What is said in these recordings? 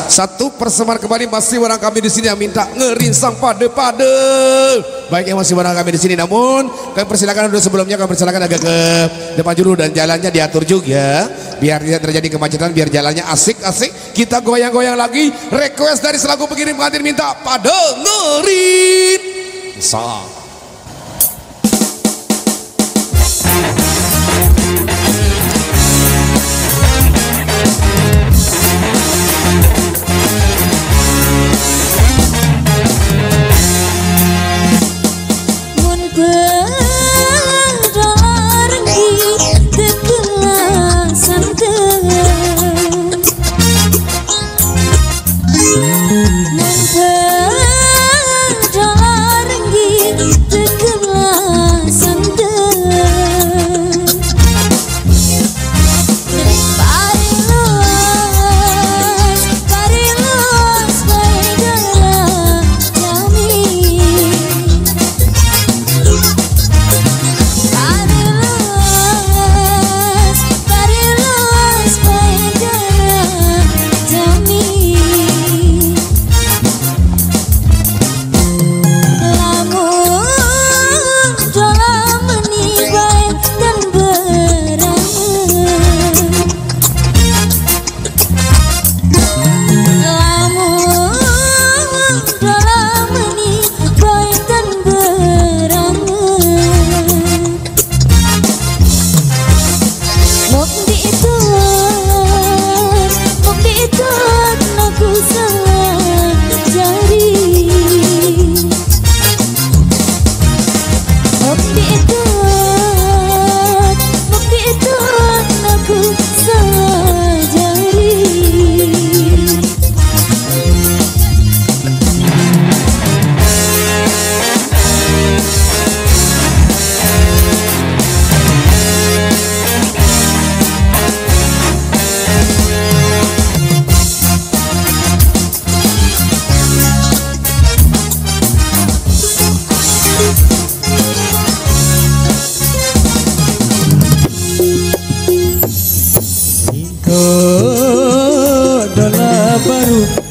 Satu persembahan kembali masih barang kami di sini yang minta ngerinsang pada-pada. Baik yang masih barang kami di sini, namun kami persilakan dulu sebelumnya kami persilakan agak ke depan dulu dan jalannya diatur juga biar tidak terjadi kemacetan, biar jalannya asik-asik. Kita goyang-goyang lagi. Request dari selaku pengirim pengantin minta pada ngerinsang.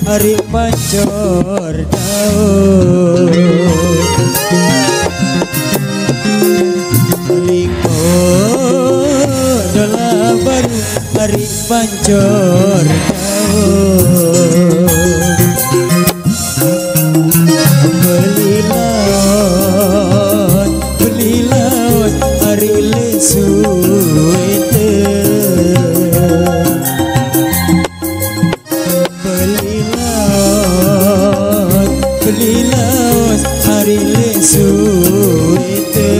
Hari pancor daun Liko dola baru hari pancor daun Beli laut hari lesu itu Beli laut hari lesu itu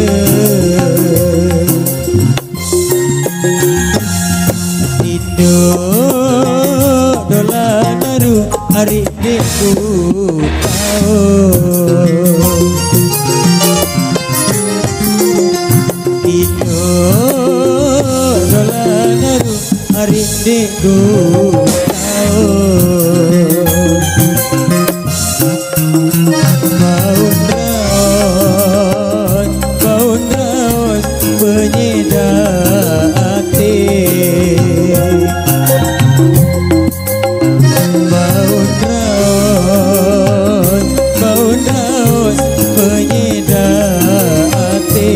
Indo dola naru hari deku kau Indo dola naru hari deku kau Baun penyedak hati Baun penyedak hati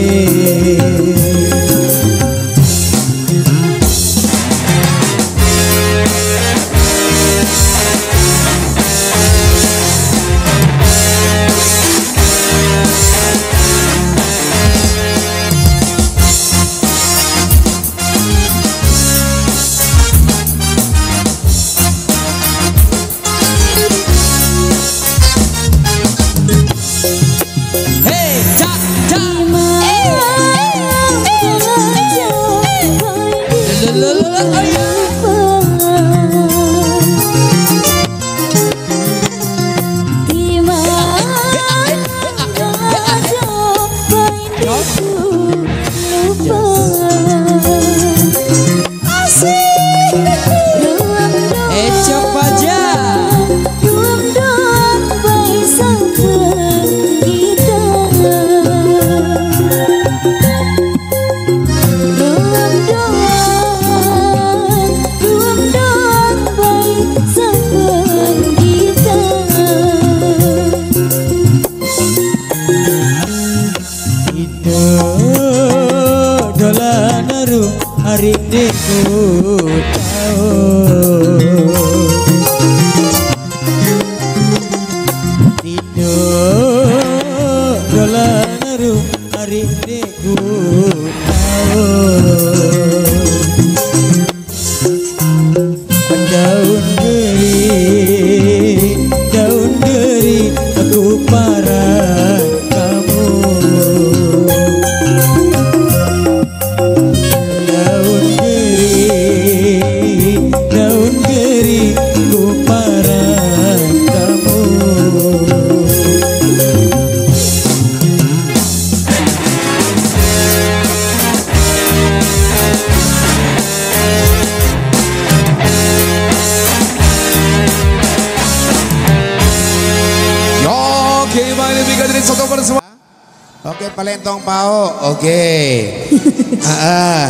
Oke, pelentong pao. Oke.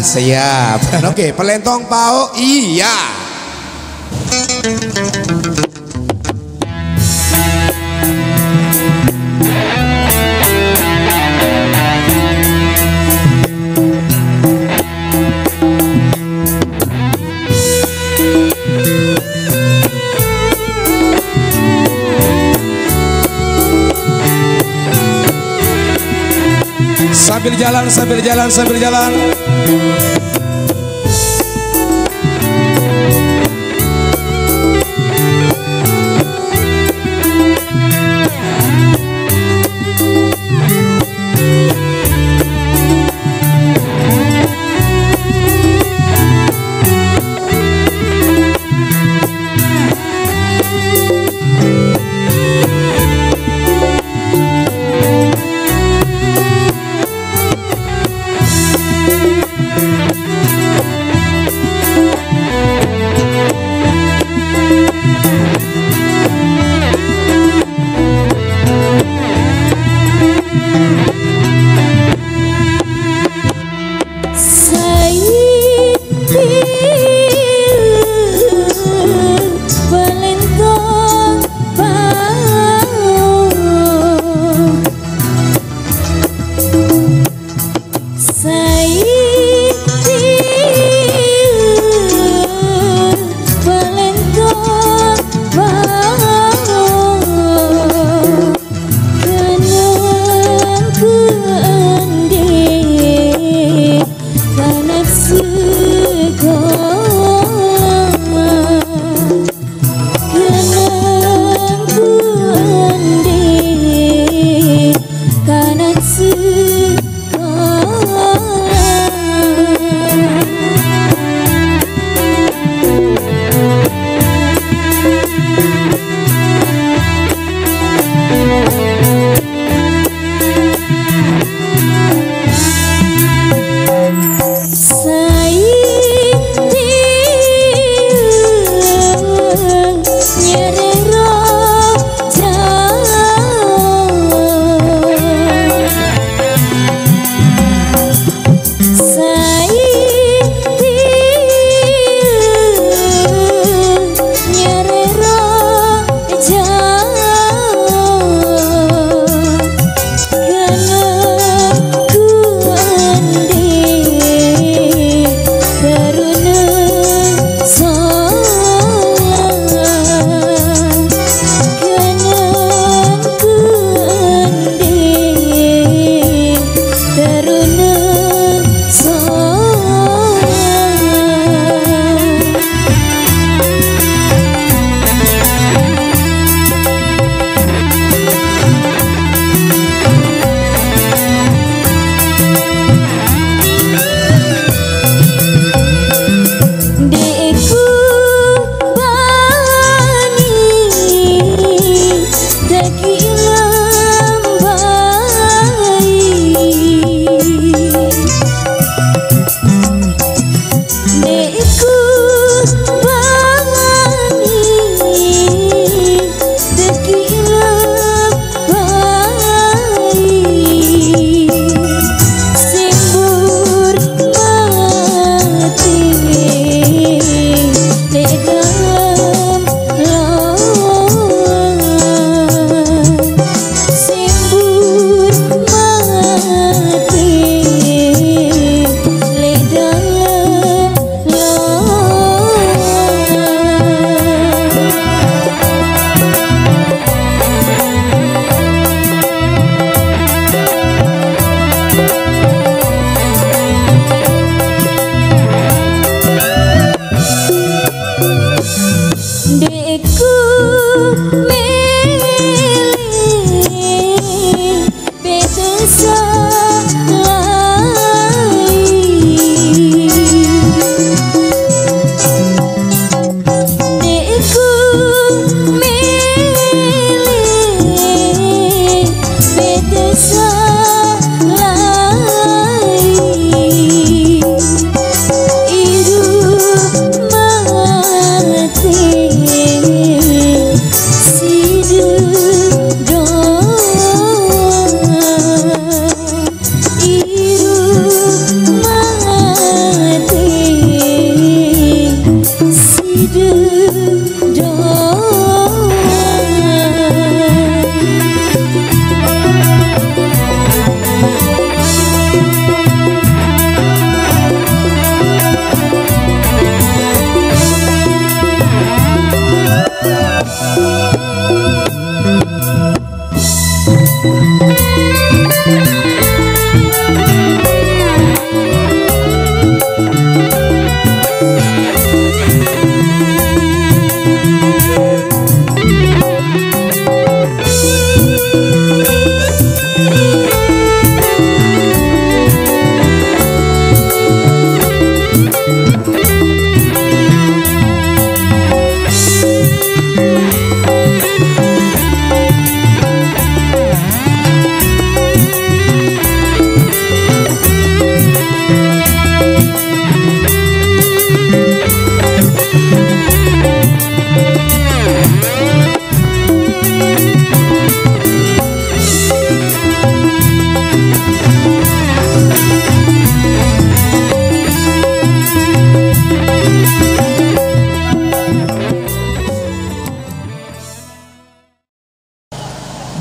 Siap. Oke, pelentong pao. Iya. Sambil jalan, sambil jalan, sambil jalan. See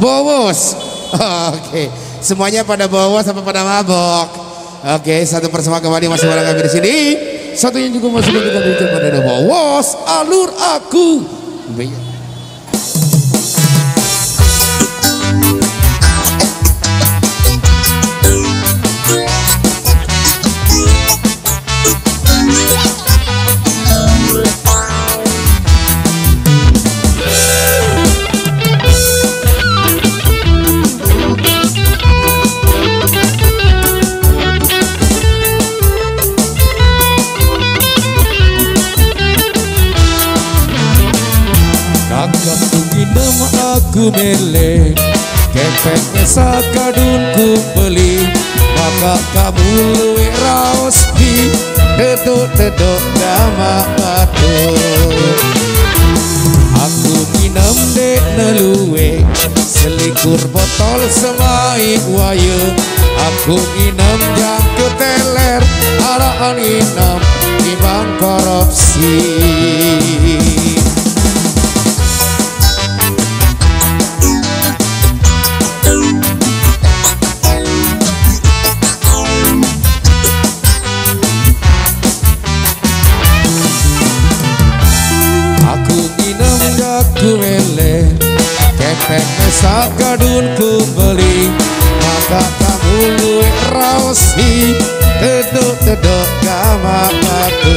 Bowos. Oke, semuanya pada bowos apa pada mabok? Oke, satu persama kembali masih bareng kami di sini. Satunya juga masih kita berikan pada bowos alur aku. Aku mele kepeknya sakadun ku beli maka kamu luwe raos di dedok-dedok dama batu aku minum dek neluwe selikur botol semai wayu aku minum yang keteler araan inam ibang korupsi. Kepek sakadun ku beli maka kamu luwe raosi dedok-dedok gama batu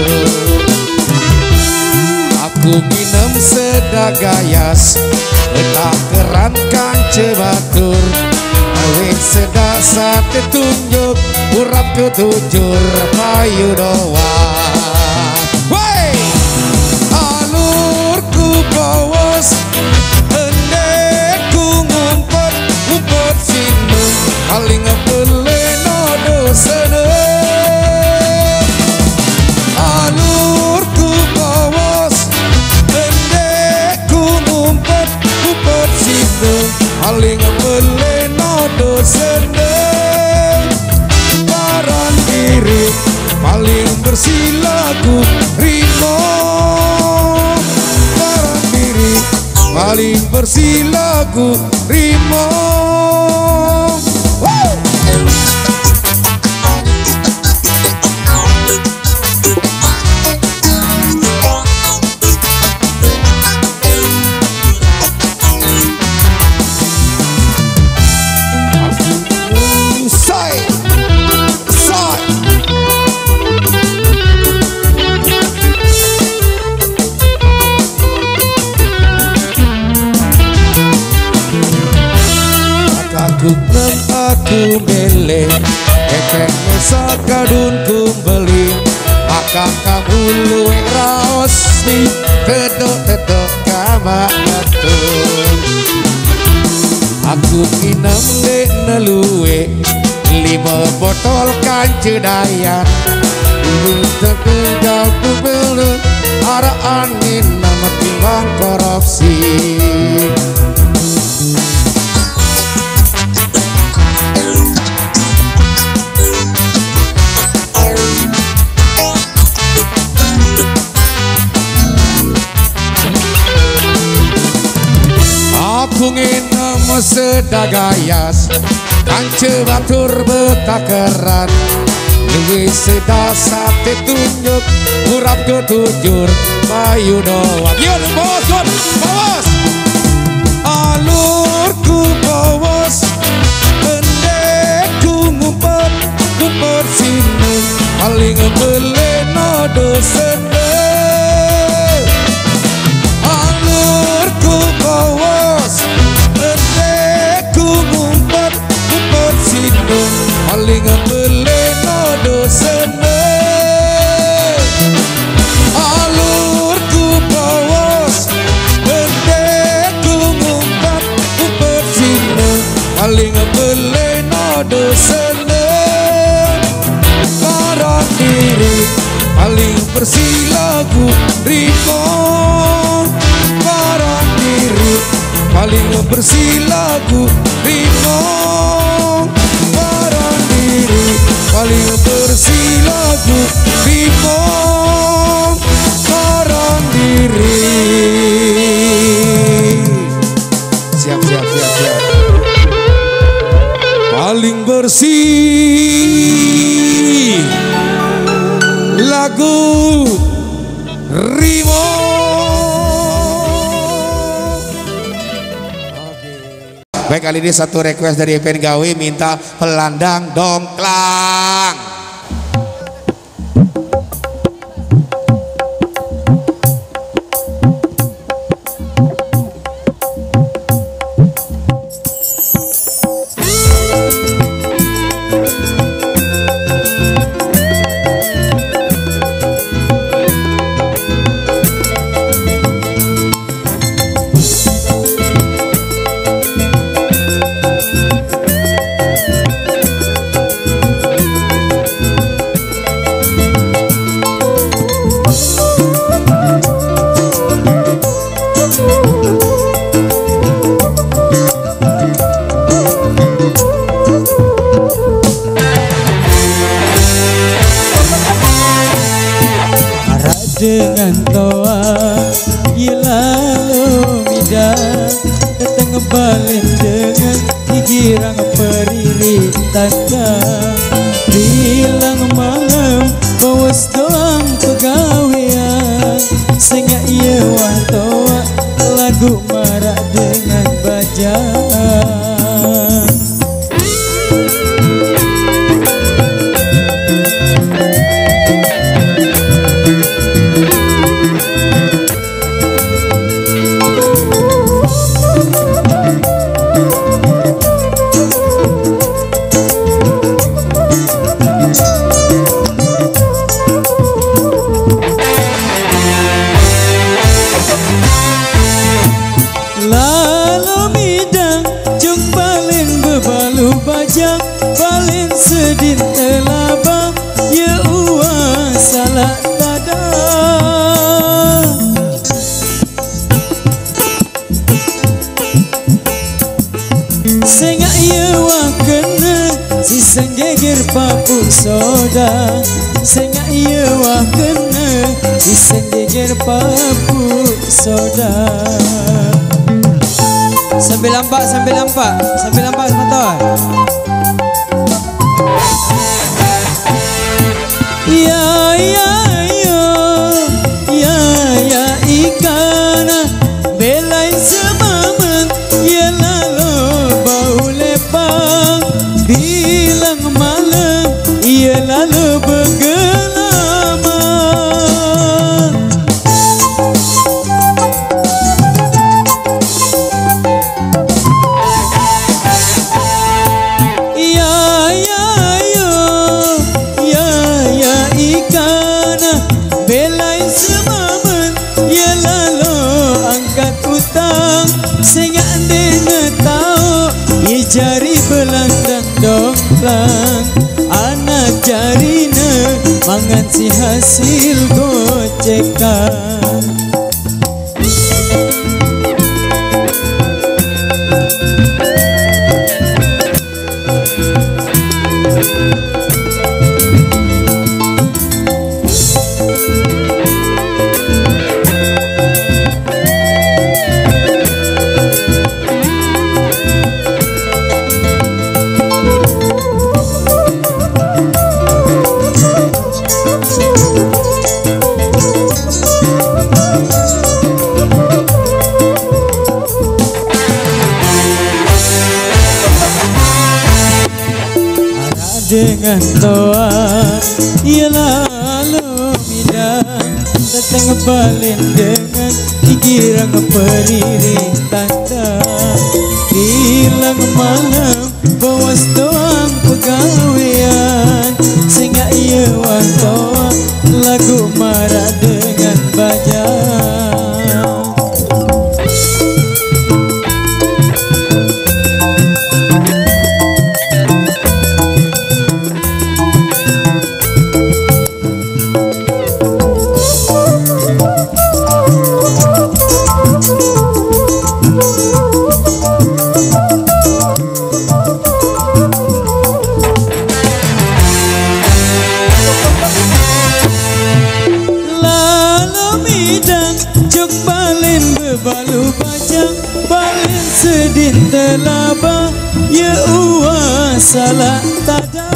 aku minum sedagayas tak keran kance batur awet sedak sate tunjuk urap ketujur payu doang wey alurku bowos paling peleno dosene alurku bowos pendekku ngumpet ngumpet situ paling peleno dosene paran diri paling bersih lagu rimo paran diri paling bersih lagu rimo. Aku beli kepek sakadun ku beli maka kamu luwe raosi dedok-dedok kama batu aku minum dek neluwe 5 botol kancu dayan untuk menjauh belu arah angin nama timbang korupsi. Aku nginam sedagayas kance batur betakeran luwih sedak sate tunjuk urap ketujur payu doang. Yun bos, bersih lagu Riko Para diri paling bersih lagu Riko Para diri paling bersih lagu Riko Para diri. Siap paling bersih lagu Rimo. Baik, kali ini satu request dari Evan Gawi minta Pelandang Dongklang. Dengan toa ia lalu midah datang balik dengan gigirang periri tanda bilang malam bawas doang pegawaian sehingga ia wantoa lagu marak dengan bajaan. Paling sedih telabang ya uang salah tada sehingga ia wang kena si sengeger papu soda sehingga ia wang kena si sengeger papu soda. Sambil lampak sebentar. Ya ikan belain semaman ya lalu bau lepang bilang malam ya lalu bergelaman. Belain semaman ya lalu angkat utang sehingga dia tahu ia jari Pelandang Dongklang anak jarina mangan si hasil gocekan. Dengan doa ia lalu bidang datang balik dengan gigirang periri tanda bilang malam bawas doang pegawaian sehingga ia wantoa lagu marah dengan bajang. Ujang balen sedih telaba ya uwa salah tada.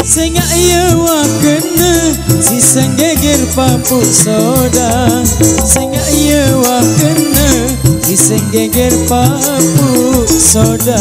Sengak iya wakena si senggeger papu soda. Sengak iya wakena si senggeger papu soda.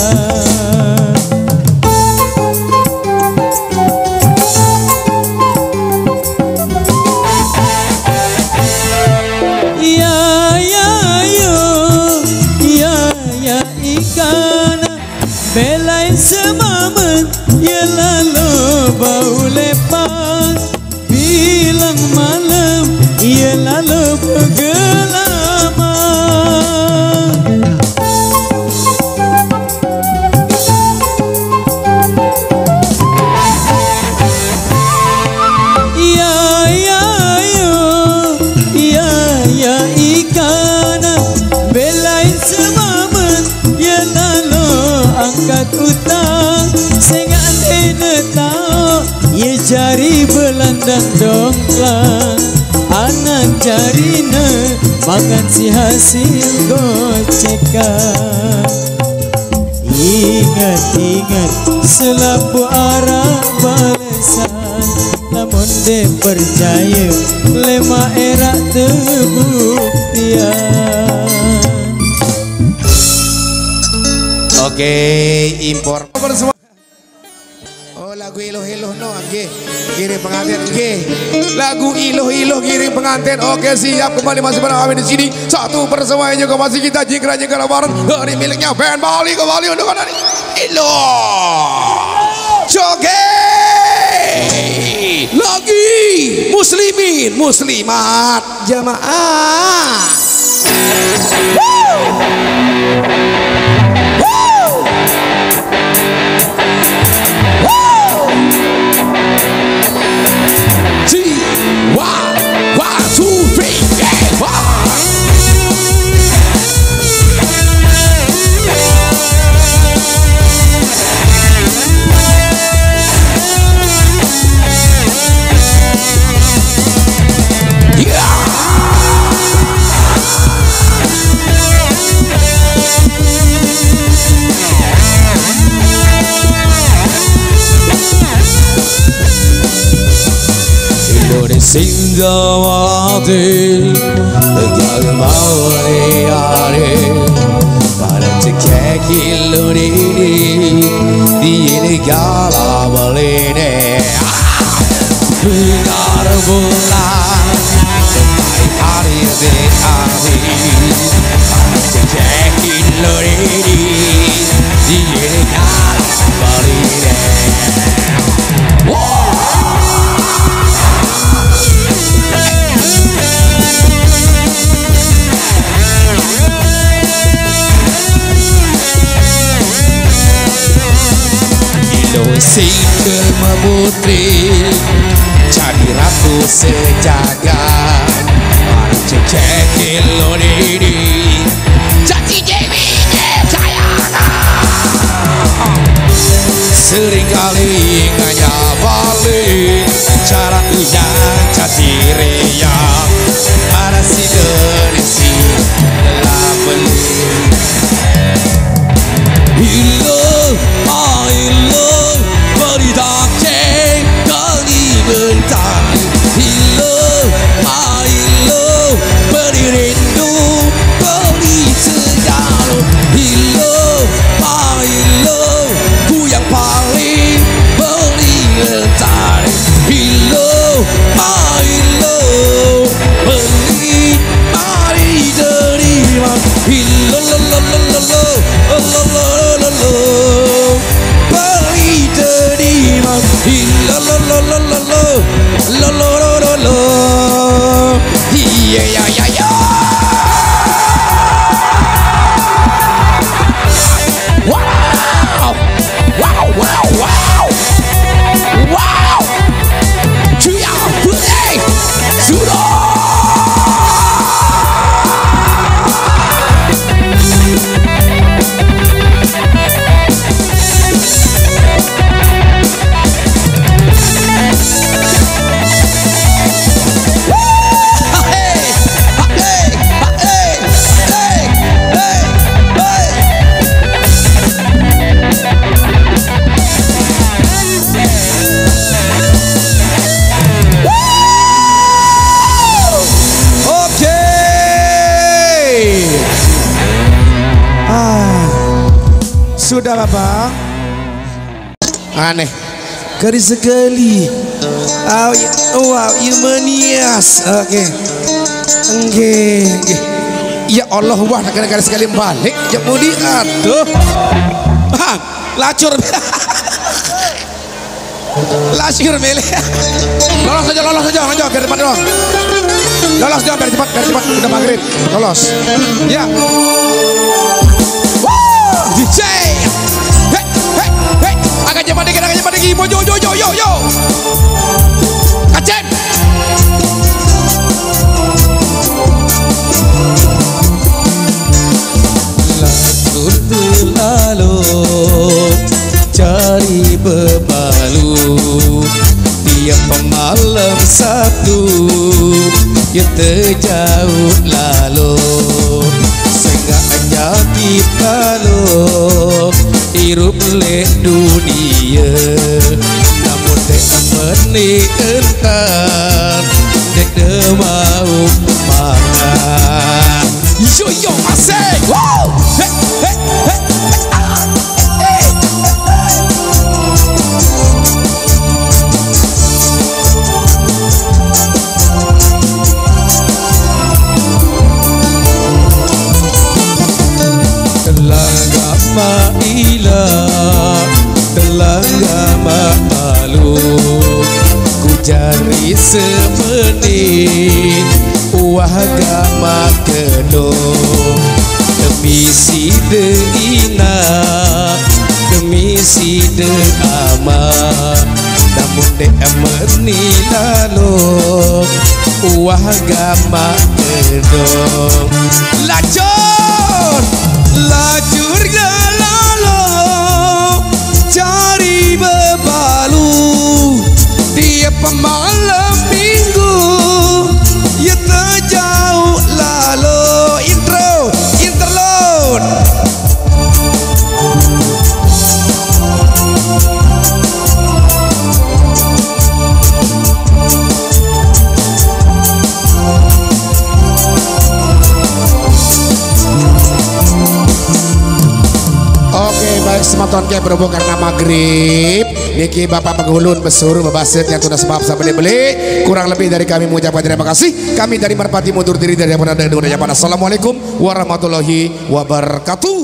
Belain semamen ya lalu bau lepas. Bilang malam ya lalu bergelaman. Ya ikan belain semamen ya lalu angkat utang. Sengan ene tau ya jari belandang dongklang. Anak jarina makan si hasil gocekan. Ingat selapu arah balesan. Namun de percaya lema era terbuktian. Oke, impor. Oh, lagu iluh-iluh no, oke. Kirim pengantin, oke. Lagu iluh-iluh kirim pengantin. Oke, siap kembali masih bersama kami di sini. Satu persauaan juga masih kita jingkrak-jingkrak bareng dari miliknya band Bali kembali untuk dari Iluh. Joget lagi muslimin muslimat jamaah. Sindawati tegal mawari para cekeki luni di negara balene benar bulan sampai hari para cekeki luni di negara balene. Single memutri jadi ratu sejagat. Para cekek lodini jadi dewinya sayangan. Seringkali nganya balik cara yang jadi riang. Para si denisi telah beli. Iluh, iluh berdake kali bentar. Iluh, iluh berindu kali segala. Iluh, iluh ku yang paling berlitar. Iluh, iluh beli mari terima. Iluh, beli terima. Iya ya ya ya. Sudah Bapak. Aneh. Garis sekali. Wow, you menias. Oke. Ya Allah, wah negara-negara sekali balik. Ya mau aduh. Bang, lacur. Lacur milih. Lolos saja, biar cepat dong. Lolos dong, biar cepat, udah maghrib. Lolos. Ya. Wah, DJ. Hey. Agak cepat dikit. Yo. Acep. Latur lalu cari bebalu tiap malam Sabtu yang terjauh lalu sengaja kita lo hirup le dunia namun dek menikah dek mau makan Yo asik. Wow. Hey. Telangga malu ku jari semenit wahagama kedong demi si deina demi si de ama namun de menilalo wahagama kedong lacur galalo cari bebalu tiap malam minggu ya terjauh lalu interlude Baik sematon ke berhubung karena maghrib niki Bapak Penghulun besur bebasit yang sudah sebab sampai beli kurang lebih dari kami mengucapkan terima kasih. Kami dari Merpati mundur diri dari yang ada dengan Japan. Assalamualaikum warahmatullahi wabarakatuh.